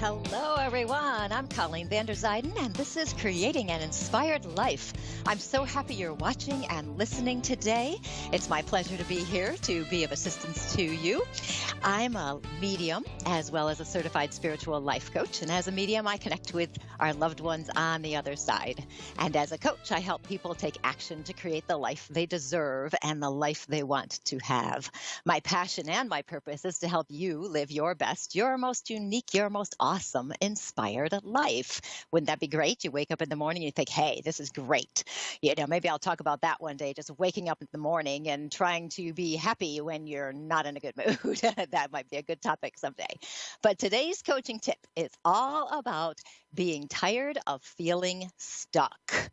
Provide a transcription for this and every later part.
Hello, everyone. I'm Colleen Vanderzyden, and this is Creating an Inspired Life. I'm so happy you're watching and listening today. It's my pleasure to be here to be of assistance to you. I'm a medium as well as a certified spiritual life coach, and as a medium, I connect with our loved ones on the other side. And as a coach, I help people take action to create the life they deserve and the life they want to have. My passion and my purpose is to help you live your best, your most unique, your most awesome, inspired life. Wouldn't that be great? You wake up in the morning, you think, hey, this is great. Maybe I'll talk about that one day, just waking up in the morning and trying to be happy when you're not in a good mood. That might be a good topic someday. But today's coaching tip is all about being tired of feeling stuck.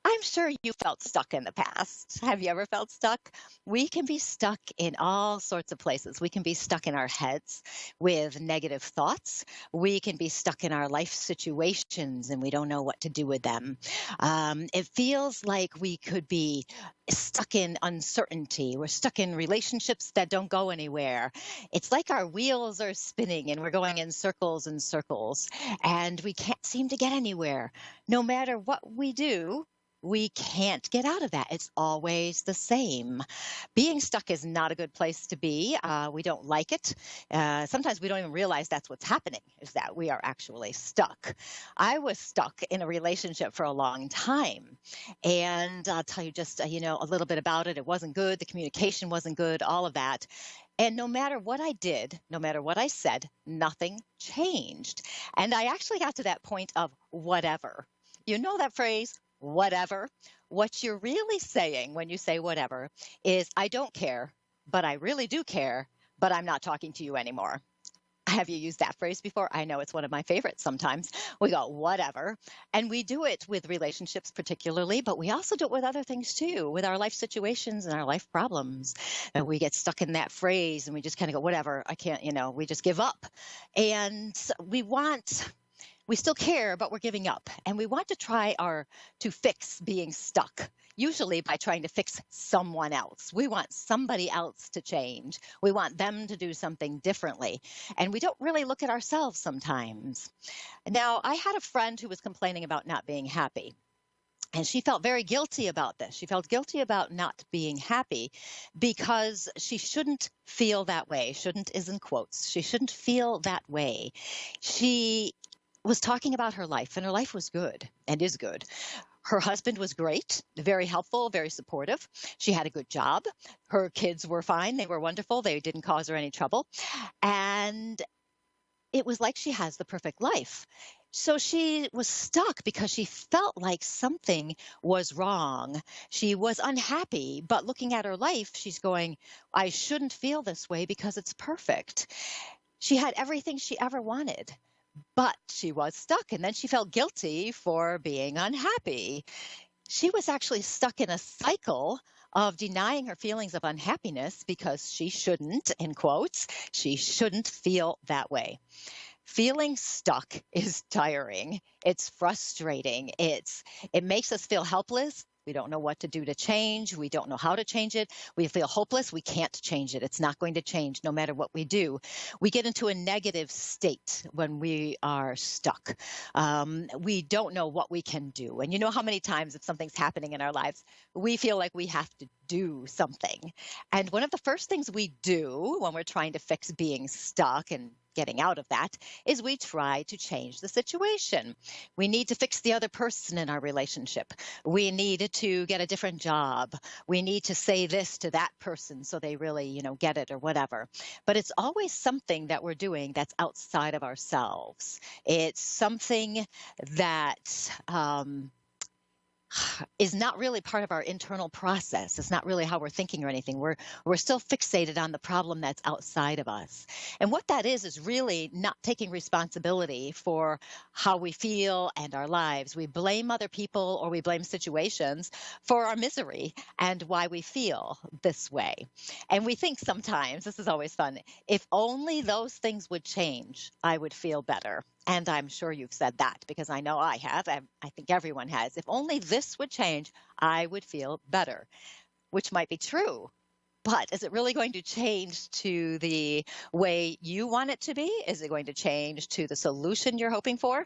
I'm sure you felt stuck in the past. Have you ever felt stuck? We can be stuck in all sorts of places. We can be stuck in our heads with negative thoughts. We can be stuck in our life situations and we don't know what to do with them. It feels like we could be stuck in uncertainty. We're stuck in relationships that don't go anywhere. It's like our wheels are spinning and we're going in circles and circles, and we can't seem to get anywhere. No matter what we do, we can't get out of that. It's always the same. Being stuck is not a good place to be. We don't like it. Sometimes we don't even realize that's what's happening, is that we are actually stuck. I was stuck in a relationship for a long time. And I'll tell you just, a little bit about it. It wasn't good. The communication wasn't good, all of that. And no matter what I did, no matter what I said, nothing changed. And I actually got to that point of whatever. You know that phrase? Whatever. What you're really saying when you say whatever is, I don't care, but I really do care, but I'm not talking to you anymore. Have you used that phrase before? I know it's one of my favorites sometimes. We go, whatever. And we do it with relationships particularly, but we also do it with other things too, with our life situations and our life problems. And we get stuck in that phrase and we just kind of go, whatever, I can't, we just give up. And we still care, but we're giving up. And we want to try to fix being stuck, usually by trying to fix someone else. We want somebody else to change. We want them to do something differently. And we don't really look at ourselves sometimes. Now, I had a friend who was complaining about not being happy. And she felt very guilty about this. She felt guilty about not being happy because she shouldn't feel that way. Shouldn't is in quotes. She shouldn't feel that way. She was talking about her life, and her life was good and is good. Her husband was great, very helpful, very supportive. She had a good job. Her kids were fine. They were wonderful. They didn't cause her any trouble. And it was like she has the perfect life. So she was stuck because she felt like something was wrong. She was unhappy, but looking at her life, she's going, I shouldn't feel this way because it's perfect. She had everything she ever wanted. But she was stuck, and then she felt guilty for being unhappy. She was actually stuck in a cycle of denying her feelings of unhappiness because she shouldn't, in quotes, she shouldn't feel that way. Feeling stuck is tiring. It's frustrating. It makes us feel helpless. We don't know what to do to change. We don't know how to change it. We feel hopeless. We can't change it. It's not going to change no matter what we do. We get into a negative state when we are stuck. We don't know what we can do. And you know how many times if something's happening in our lives, we feel like we have to do something. And one of the first things we do when we're trying to fix being stuck and getting out of that is we try to change the situation. We need to fix the other person in our relationship. We need to get a different job. We need to say this to that person so they really, get it or whatever. But it's always something that we're doing that's outside of ourselves. It's something that is not really part of our internal process. It's not really how we're thinking or anything. We're still fixated on the problem that's outside of us. And what that is really not taking responsibility for how we feel and our lives. We blame other people or we blame situations for our misery and why we feel this way. And we think sometimes, this is always fun, if only those things would change, I would feel better. And I'm sure you've said that because I know I have. I think everyone has. If only this would change, I would feel better, which might be true. But is it really going to change to the way you want it to be? Is it going to change to the solution you're hoping for?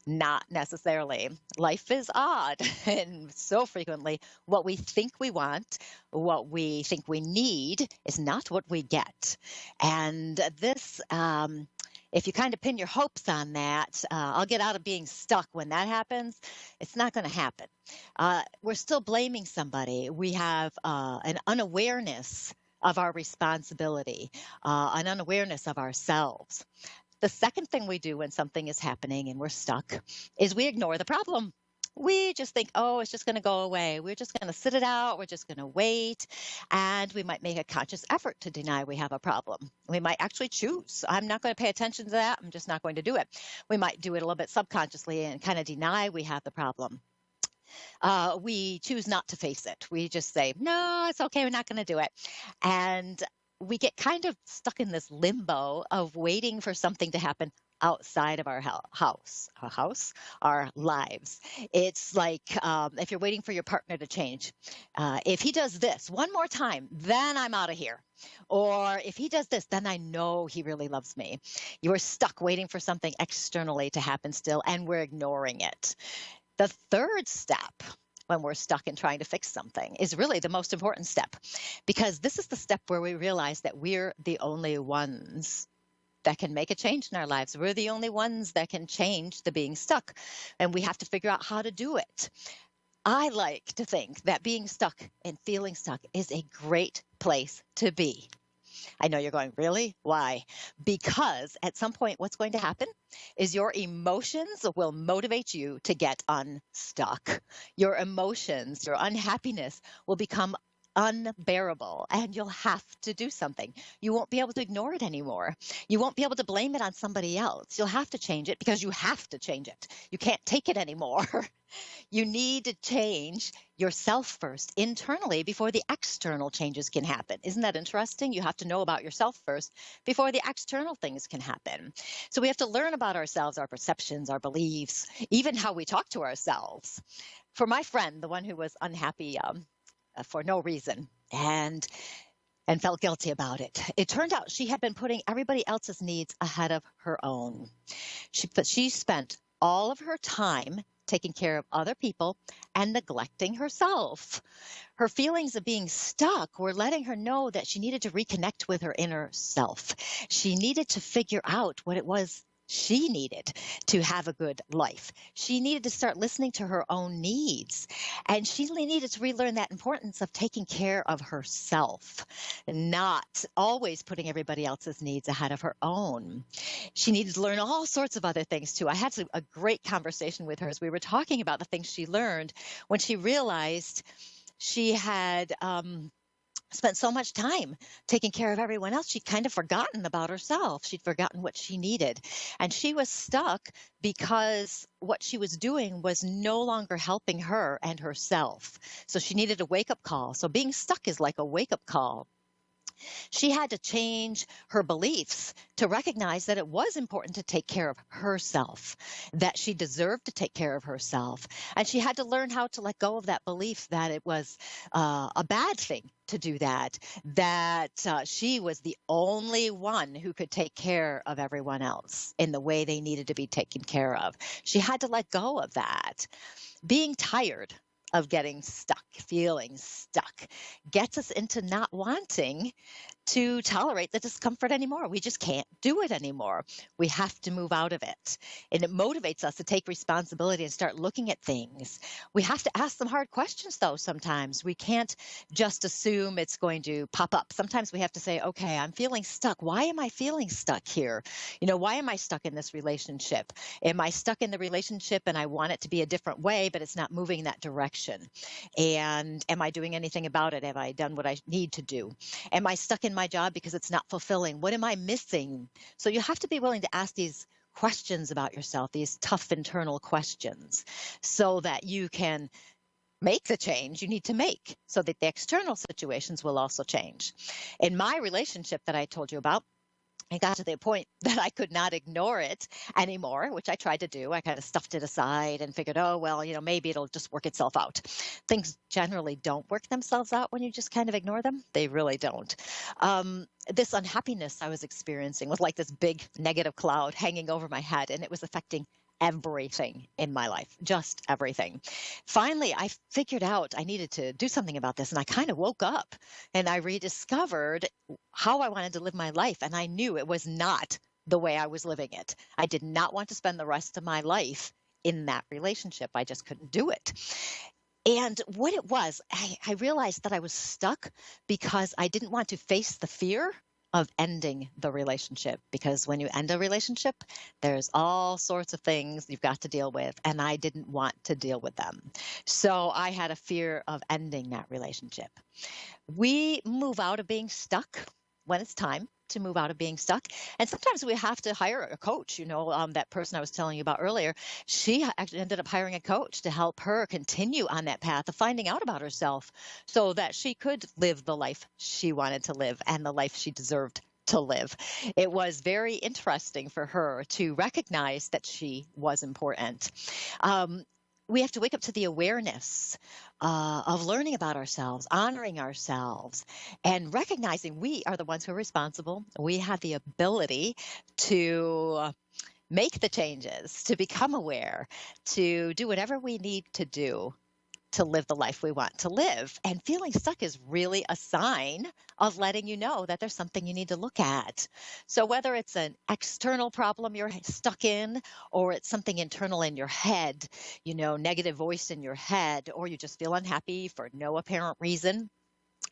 Not necessarily. Life is odd, and so frequently, what we think we want, what we think we need, is not what we get. And this, if you kind of pin your hopes on that, I'll get out of being stuck when that happens. It's not going to happen. We're still blaming somebody. We have an unawareness of our responsibility, an unawareness of ourselves. The second thing we do when something is happening and we're stuck is we ignore the problem. We just think, oh, it's just going to go away. We're just going to sit it out. We're just going to wait. And we might make a conscious effort to deny we have a problem. We might actually choose. I'm not going to pay attention to that. I'm just not going to do it. We might do it a little bit subconsciously and kind of deny we have the problem. We choose not to face it. We just say, no, it's okay. We're not going to do it. And we get kind of stuck in this limbo of waiting for something to happen outside of our our lives. It's like if you're waiting for your partner to change. If he does this one more time, then I'm out of here. Or if he does this, then I know he really loves me. You're stuck waiting for something externally to happen still, and we're ignoring it. The third step when we're stuck in trying to fix something is really the most important step, because this is the step where we realize that we're the only ones that can make a change in our lives. We're the only ones that can change the being stuck, and we have to figure out how to do it. I like to think that being stuck and feeling stuck is a great place to be. I know you're going, really? Why? Because at some point, what's going to happen is your emotions will motivate you to get unstuck. Your emotions, your unhappiness will become unbearable, and you'll have to do something. You won't be able to ignore it anymore. You won't be able to blame it on somebody else. You'll have to change it because you have to change it. You can't take it anymore. You need to change yourself first internally before the external changes can happen. Isn't that interesting? You have to know about yourself first before the external things can happen. So we have to learn about ourselves, our perceptions, our beliefs, even how we talk to ourselves. For my friend, the one who was unhappy for no reason and felt guilty about it, it turned out she had been putting everybody else's needs ahead of her own. She spent all of her time taking care of other people and neglecting herself. Her feelings of being stuck were letting her know that she needed to reconnect with her inner self. She needed to figure out what it was she needed to have a good life. She needed to start listening to her own needs. And she needed to relearn that importance of taking care of herself, not always putting everybody else's needs ahead of her own. She needed to learn all sorts of other things too. I had a great conversation with her as we were talking about the things she learned when she realized she had spent so much time taking care of everyone else, she'd kind of forgotten about herself. She'd forgotten what she needed. And she was stuck because what she was doing was no longer helping her and herself. So she needed a wake-up call. So being stuck is like a wake-up call. She had to change her beliefs to recognize that it was important to take care of herself, that she deserved to take care of herself. And she had to learn how to let go of that belief that it was a bad thing to do that, that she was the only one who could take care of everyone else in the way they needed to be taken care of. She had to let go of that. Being tired of getting stuck, feeling stuck, gets us into not wanting to tolerate the discomfort anymore. We just can't do it anymore. We have to move out of it. And it motivates us to take responsibility and start looking at things. We have to ask some hard questions, though, sometimes. We can't just assume it's going to pop up. Sometimes we have to say, okay, I'm feeling stuck. Why am I feeling stuck here? Why am I stuck in this relationship? Am I stuck in the relationship and I want it to be a different way, but it's not moving that direction? And am I doing anything about it? Have I done what I need to do? Am I stuck in my job because it's not fulfilling? What am I missing? So you have to be willing to ask these questions about yourself, these tough internal questions, so that you can make the change you need to make so that the external situations will also change. In my relationship that I told you about, It got to the point that I could not ignore it anymore, which I tried to do. I kind of stuffed it aside and figured, oh, well, maybe it'll just work itself out. Things generally don't work themselves out when you just kind of ignore them. They really don't. This unhappiness I was experiencing was like this big negative cloud hanging over my head, and it was affecting everything in my life, just everything. Finally, I figured out I needed to do something about this, and I kind of woke up and I rediscovered how I wanted to live my life. And I knew it was not the way I was living it. I did not want to spend the rest of my life in that relationship. I just couldn't do it. And what it was, I realized that I was stuck because I didn't want to face the fear of ending the relationship. Because when you end a relationship, there's all sorts of things you've got to deal with, and I didn't want to deal with them. So I had a fear of ending that relationship. We move out of being stuck when it's time to move out of being stuck. And sometimes we have to hire a coach. That person I was telling you about earlier, she actually ended up hiring a coach to help her continue on that path of finding out about herself so that she could live the life she wanted to live and the life she deserved to live. It was very interesting for her to recognize that she was important. We have to wake up to the awareness of learning about ourselves, honoring ourselves, and recognizing we are the ones who are responsible. We have the ability to make the changes, to become aware, to do whatever we need to do to live the life we want to live. And feeling stuck is really a sign of letting you know that there's something you need to look at. So whether it's an external problem you're stuck in, or it's something internal in your head, negative voice in your head, or you just feel unhappy for no apparent reason,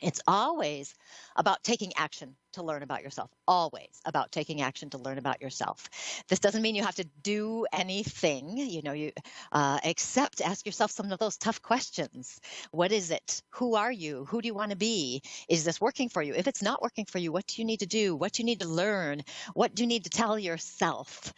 it's always about taking action to learn about yourself. Always about taking action to learn about yourself. This doesn't mean you have to do anything, except ask yourself some of those tough questions. What is it? Who are you? Who do you want to be? Is this working for you? If it's not working for you, what do you need to do? What do you need to learn? What do you need to tell yourself?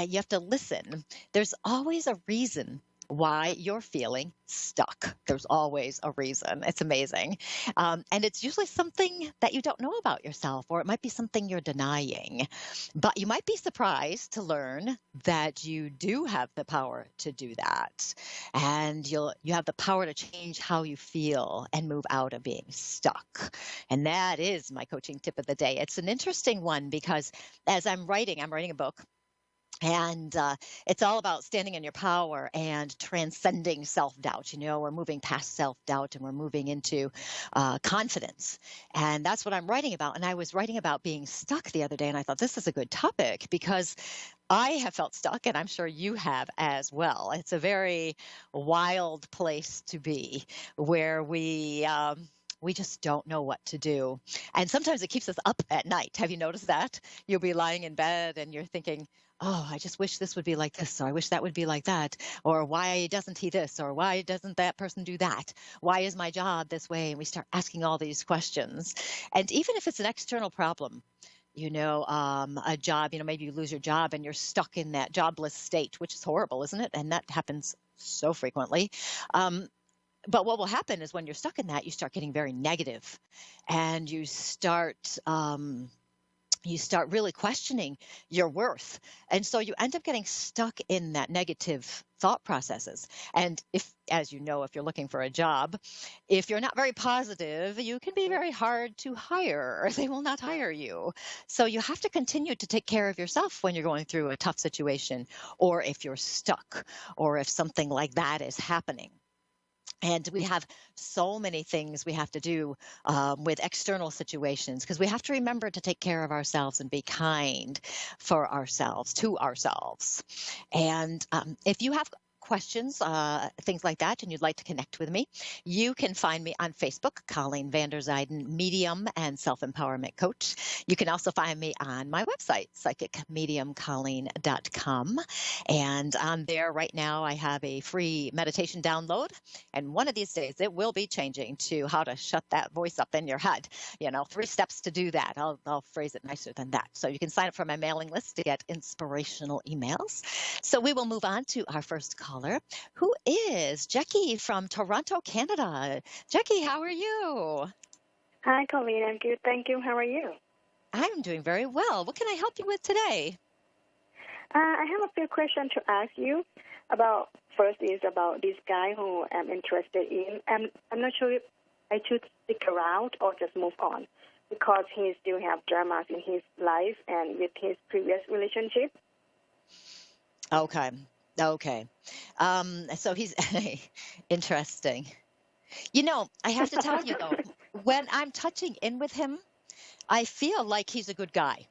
You have to listen. There's always a reason why you're feeling stuck. There's always a reason. It's amazing. And it's usually something that you don't know about yourself, or it might be something you're denying. But you might be surprised to learn that you do have the power to do that. And you have the power to change how you feel and move out of being stuck. And that is my coaching tip of the day. It's an interesting one because as I'm writing a book. And it's all about standing in your power and transcending self-doubt. We're moving past self-doubt and we're moving into confidence. And that's what I'm writing about. And I was writing about being stuck the other day, and I thought this is a good topic because I have felt stuck, and I'm sure you have as well. It's a very wild place to be where we just don't know what to do. And sometimes it keeps us up at night. Have you noticed that? You'll be lying in bed and you're thinking, oh, I just wish this would be like this, or I wish that would be like that, or why doesn't he this, or why doesn't that person do that? Why is my job this way? And we start asking all these questions. And even if it's an external problem, a job, maybe you lose your job and you're stuck in that jobless state, which is horrible, isn't it? And that happens so frequently. But what will happen is when you're stuck in that, you start getting very negative, and you start really questioning your worth. And so you end up getting stuck in that negative thought processes. And if you're looking for a job, if you're not very positive, you can be very hard to hire, or they will not hire you. So you have to continue to take care of yourself when you're going through a tough situation, or if you're stuck, or if something like that is happening. And we have so many things we have to do with external situations, because we have to remember to take care of ourselves and be kind for ourselves, to ourselves. And if you have questions, things like that, and you'd like to connect with me, you can find me on Facebook, Colleen Vanderzyden, Medium and Self-Empowerment Coach. You can also find me on my website, psychicmediumcolleen.com. And on there right now, I have a free meditation download. And one of these days, it will be changing to how to shut that voice up in your head. 3 steps to do that. I'll phrase it nicer than that. So you can sign up for my mailing list to get inspirational emails. So we will move on to our first caller, who is Jackie from Toronto, Canada. Jackie, how are you? Hi, Colleen. I'm good. Thank you. How are you? I'm doing very well. What can I help you with today? I have a few questions to ask you about. First is about this guy who I'm interested in. I'm not sure if I should stick around or just move on because he still have dramas in his life and with his previous relationship. Okay. Okay. So he's interesting. I have to tell you though, when I'm touching in with him, I feel like he's a good guy.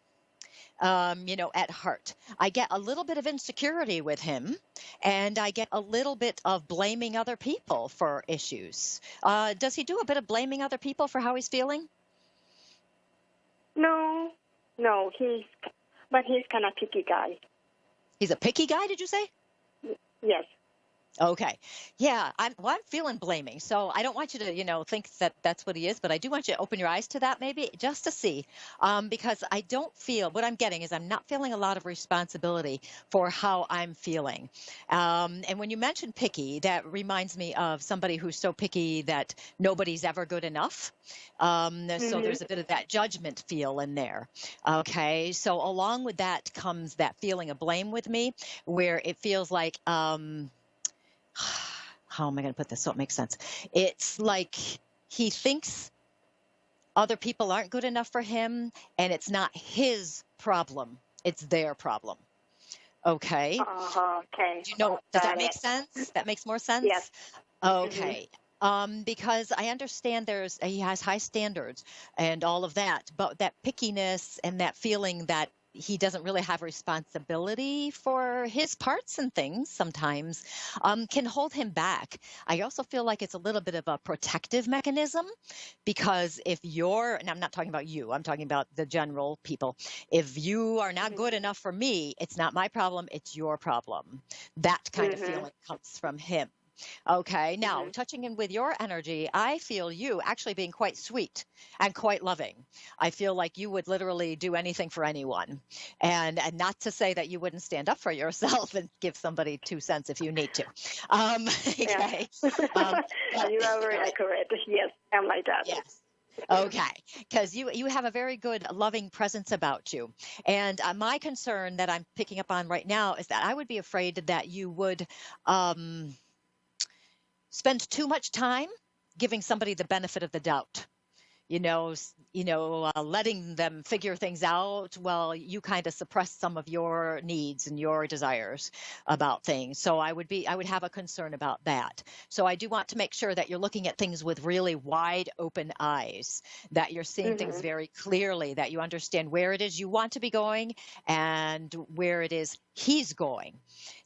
At heart. I get a little bit of insecurity with him, and I get a little bit of blaming other people for issues. Does he do a bit of blaming other people for how he's feeling? No, no, he's kind of picky guy. He's a picky guy, did you say? Yes. Okay. Yeah, I'm feeling blaming. So I don't want you to, think that that's what he is, but I do want you to open your eyes to that maybe just to see. Because I don't feel what I'm getting is I'm not feeling a lot of responsibility for how I'm feeling. And when you mentioned picky, that reminds me of somebody who's so picky that nobody's ever good enough. So there's a bit of that judgment feel in there. Okay. So along with that comes that feeling of blame with me where it feels like, how am I going to put this so it makes sense? It's like he thinks other people aren't good enough for him, and it's not his problem. It's their problem. Okay. Okay. Does that make sense? That makes more sense? Yes. Okay. Because I understand he has high standards and all of that, but that pickiness and that feeling that he doesn't really have responsibility for his parts and things sometimes can hold him back. I also feel like it's a little bit of a protective mechanism because and I'm not talking about you, I'm talking about the general people. If you are not good enough for me, it's not my problem, it's your problem. That kind of feeling comes from him. Okay. Now, touching in with your energy, I feel you actually being quite sweet and quite loving. I feel like you would literally do anything for anyone. And not to say that you wouldn't stand up for yourself and give somebody 2 cents if you need to. Okay. You are very accurate. Yes, I'm like that. Yes. Okay, because you have a very good loving presence about you. And my concern that I'm picking up on right now is that I would be afraid that you would spend too much time giving somebody the benefit of the doubt, letting them figure things out while you kind of suppress some of your needs and your desires about things. So I would have a concern about that. So I do want to make sure that you're looking at things with really wide open eyes, that you're seeing things very clearly, that you understand where it is you want to be going and where it is he's going.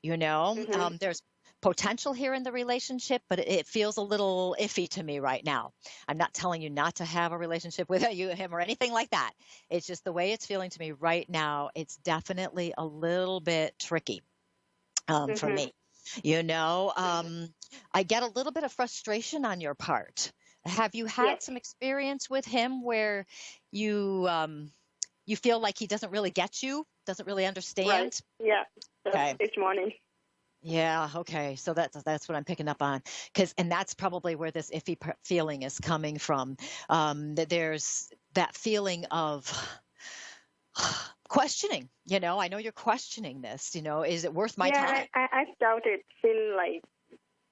There's potential here in the relationship, but it feels a little iffy to me right now. I'm not telling you not to have a relationship with him or anything like that. It's just the way it's feeling to me right now. It's definitely a little bit tricky for me. I get a little bit of frustration on your part. Have you had some experience with him where you feel like he doesn't really get you, doesn't really understand? Right. Yeah. Okay. This morning. Yeah. Okay. So that's what I'm picking up on, and that's probably where this iffy feeling is coming from. That there's that feeling of questioning. I know you're questioning this. Is it worth my time? I started since like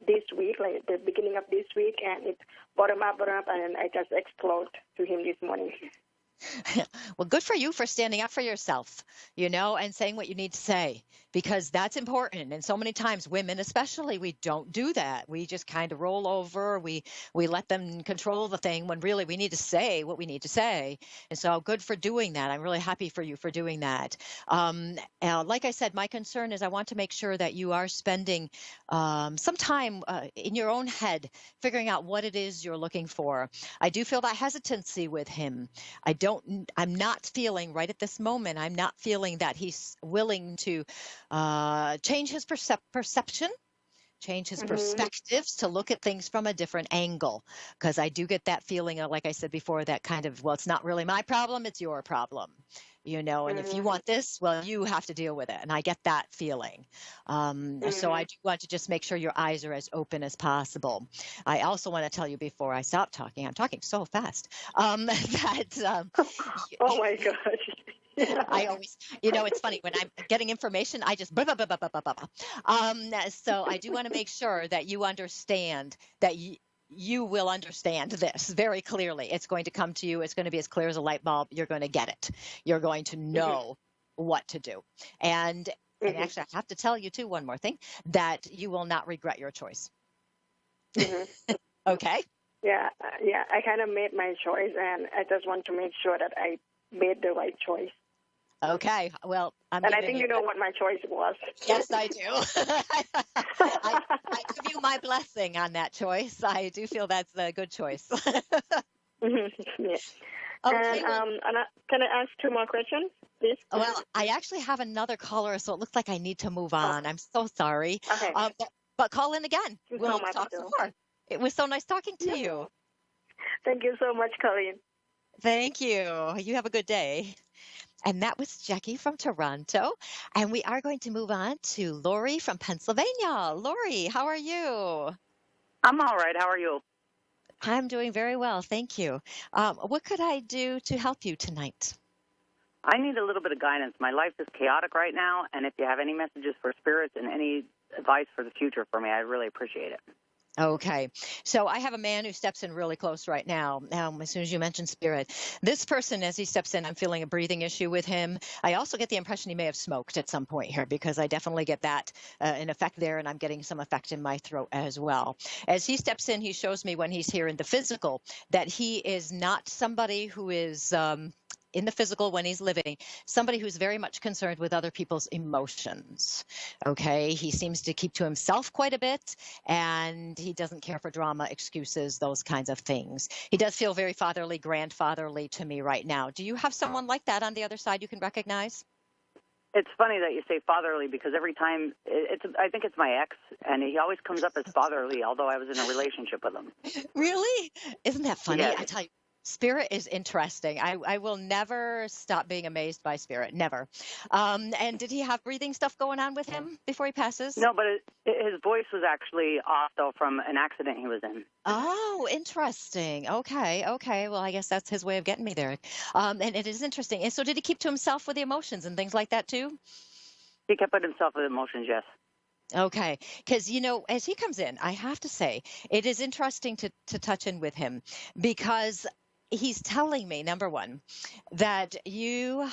this week, like the beginning of this week, and it bottom up, and I just explode to him this morning. Well, good for you for standing up for yourself, and saying what you need to say, because that's important. And so many times women, especially, we don't do that. We just kind of roll over. We let them control the thing when really we need to say what we need to say. And so good for doing that. I'm really happy for you for doing that. Like I said, my concern is I want to make sure that you are spending some time in your own head figuring out what it is you're looking for. I do feel that hesitancy with him. I'm not feeling right at this moment, I'm not feeling that he's willing to change his perception, change his perspectives, to look at things from a different angle. Because I do get that feeling, like I said before, that kind of, well, it's not really my problem, it's your problem. and if you want this, well, you have to deal with it. And I get that feeling. So I do want to just make sure your eyes are as open as possible. I also want to tell you before I stop talking, I'm talking so fast, that Oh my gosh. I always, it's funny when I'm getting information, I just blah, blah, blah, blah, blah, blah, blah. So I do want to make sure that you understand that you will understand this very clearly. It's going to come to you. It's going to be as clear as a light bulb. You're going to get it. You're going to know what to do. And actually, I have to tell you, too, one more thing, that you will not regret your choice. Okay? Yeah. I kind of made my choice, and I just want to make sure that I made the right choice. Okay. Well, and I think you know what my choice was. Yes, I do. I give you my blessing on that choice. I do feel that's a good choice. Yeah. Okay, and can I ask 2 more questions, please? Well, I actually have another caller, so it looks like I need to move on. I'm so sorry. Okay. But call in again. We'll so talk some more. It was so nice talking to you. Thank you so much, Colleen. Thank you. You have a good day. And that was Jackie from Toronto. And we are going to move on to Lori from Pennsylvania. Lori, how are you? I'm all right. How are you? I'm doing very well. Thank you. What could I do to help you tonight? I need a little bit of guidance. My life is chaotic right now, and if you have any messages for spirits and any advice for the future for me, I'd really appreciate it. Okay. So I have a man who steps in really close right now. As soon as you mentioned spirit, this person, as he steps in, I'm feeling a breathing issue with him. I also get the impression he may have smoked at some point here, because I definitely get that in effect there, and I'm getting some effect in my throat as well. As he steps in, he shows me when he's here in the physical that he is not somebody who is in the physical when he's living, somebody who's very much concerned with other people's emotions. Okay. He seems to keep to himself quite a bit, and he doesn't care for drama, excuses, those kinds of things. He does feel very fatherly, grandfatherly to me right now. Do you have someone like that on the other side you can recognize? It's funny that you say fatherly, because every time I think it's my ex, and he always comes up as fatherly, although I was in a relationship with him. Really? Isn't that funny? Yeah. I tell you. Spirit is interesting. I will never stop being amazed by spirit. Never. And did he have breathing stuff going on with him before he passes? No, but his voice was actually off, though, from an accident he was in. Oh, interesting. Okay. Well, I guess that's his way of getting me there. And it is interesting. And so did he keep to himself with the emotions and things like that too? He kept with himself with emotions, yes. Okay. Because, as he comes in, I have to say, it is interesting to touch in with him, because he's telling me, number one, that you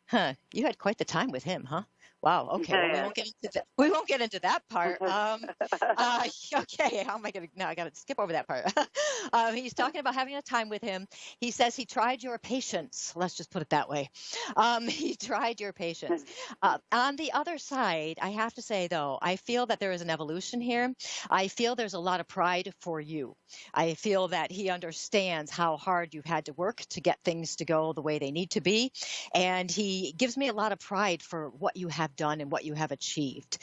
had quite the time with him, huh? Wow. Okay. Well, we won't get into that part. Okay. How am I going to? No, I got to skip over that part. He's talking about having a time with him. He says he tried your patience. Let's just put it that way. He tried your patience. On the other side, I have to say, though, I feel that there is an evolution here. I feel there's a lot of pride for you. I feel that he understands how hard you've had to work to get things to go the way they need to be. And he gives me a lot of pride for what you have done and what you have achieved.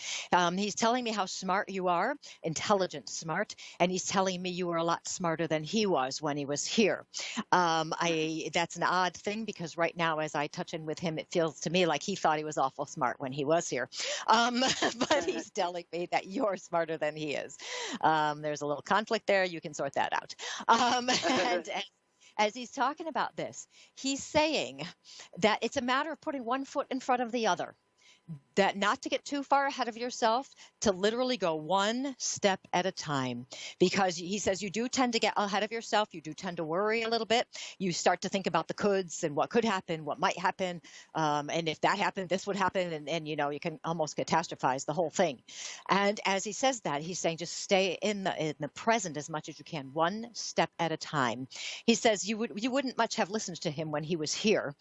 He's telling me how smart you are, intelligent, smart, and he's telling me you were a lot smarter than he was when he was here. That's an odd thing, because right now, as I touch in with him, it feels to me like he thought he was awful smart when he was here. But he's telling me that you're smarter than he is. There's a little conflict there. You can sort that out. And as he's talking about this, he's saying that it's a matter of putting one foot in front of the other. That not to get too far ahead of yourself, to literally go one step at a time, because he says you do tend to get ahead of yourself. You do tend to worry a little bit. You start to think about the coulds and what could happen, what might happen. And if that happened, this would happen. And you can almost catastrophize the whole thing. And as he says that, he's saying just stay in the present as much as you can, one step at a time. He says you wouldn't much have listened to him when he was here.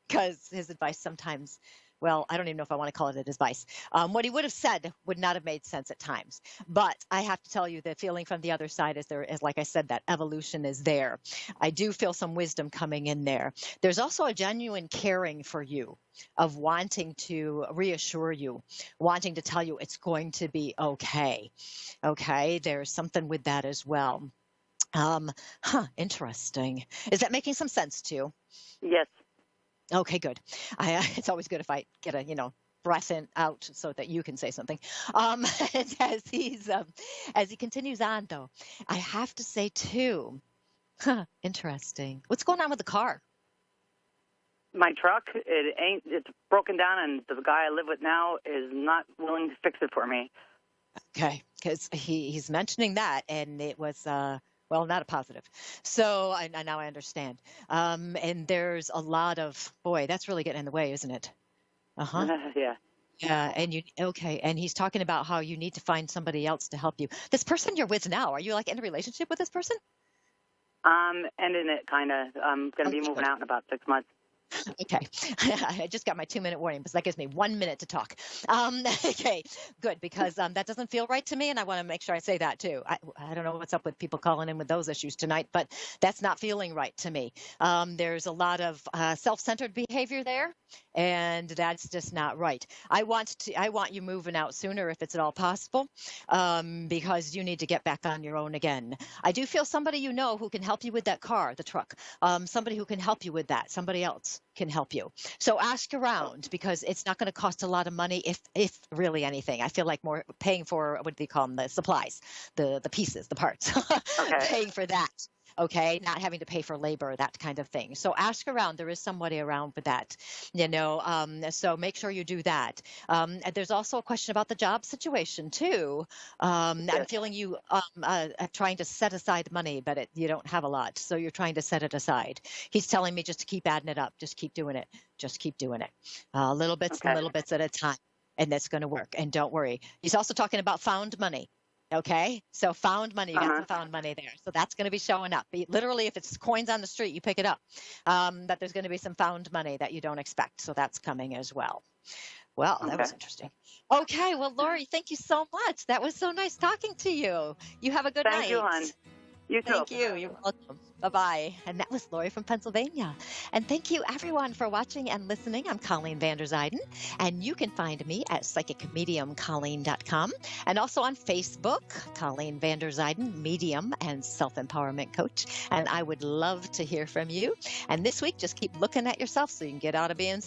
Because his advice sometimes, well, I don't even know if I want to call it advice. What he would have said would not have made sense at times. But I have to tell you, the feeling from the other side is, like I said, that evolution is there. I do feel some wisdom coming in there. There's also a genuine caring for you, of wanting to reassure you, wanting to tell you it's going to be okay. Okay, there's something with that as well. Um, Interesting. Is that making some sense to you? Yes. Okay, good. It's always good if I get a, breath in out so that you can say something. And as he continues on, though, I have to say too, interesting. What's going on with the car? My truck, it's broken down, and the guy I live with now is not willing to fix it for me. Okay, because he's mentioning that, and it was well, not a positive. So now I understand. And there's a lot of boy, that's really getting in the way, isn't it? Uh-huh. Yeah. Yeah, and he's talking about how you need to find somebody else to help you. This person you're with now, are you like in a relationship with this person? Ending it, kind of. I'm going to be Okay, moving good. out in about 6 months. Okay. I just got my 2-minute warning because that gives me 1 minute to talk. Okay, good, because that doesn't feel right to me, and I want to make sure I say that too. I don't know what's up with people calling in with those issues tonight, but that's not feeling right to me. There's a lot of self-centered behavior there, and that's just not right. I want you moving out sooner if it's at all possible, because you need to get back on your own again. I do feel somebody you know who can help you with that car, the truck, somebody who can help you with that, somebody else can help you. So ask around because it's not going to cost a lot of money if really anything. I feel like more paying for, what do they call them, the supplies, the pieces, the parts, Okay. paying for that. Okay, not having to pay for labor, that kind of thing. So ask around. There is somebody around with that, so make sure you do that. And there's also a question about the job situation too. I'm Yes. feeling you trying to set aside money, but you don't have a lot, so you're trying to set it aside. He's telling me just to keep adding it up, just keep doing it, just keep doing it, little bits and Okay. little bits at a time, and that's going to work. And don't worry. He's also talking about found money. Okay, so found money, you got some found money there. So that's going to be showing up. Literally, if it's coins on the street, you pick it up. But there's going to be some found money that you don't expect. So that's coming as well. Well, that was interesting. Okay, well, Lori, thank you so much. That was so nice talking to you. You have a good night. Thank you, hon. You too. Thank you. You're welcome. Bye-bye. And that was Lori from Pennsylvania. And thank you, everyone, for watching and listening. I'm Colleen Vanderzyden, and you can find me at psychicmediumcolleen.com and also on Facebook, Colleen Vanderzyden, medium and self-empowerment coach. And I would love to hear from you. And this week, just keep looking at yourself so you can get out of being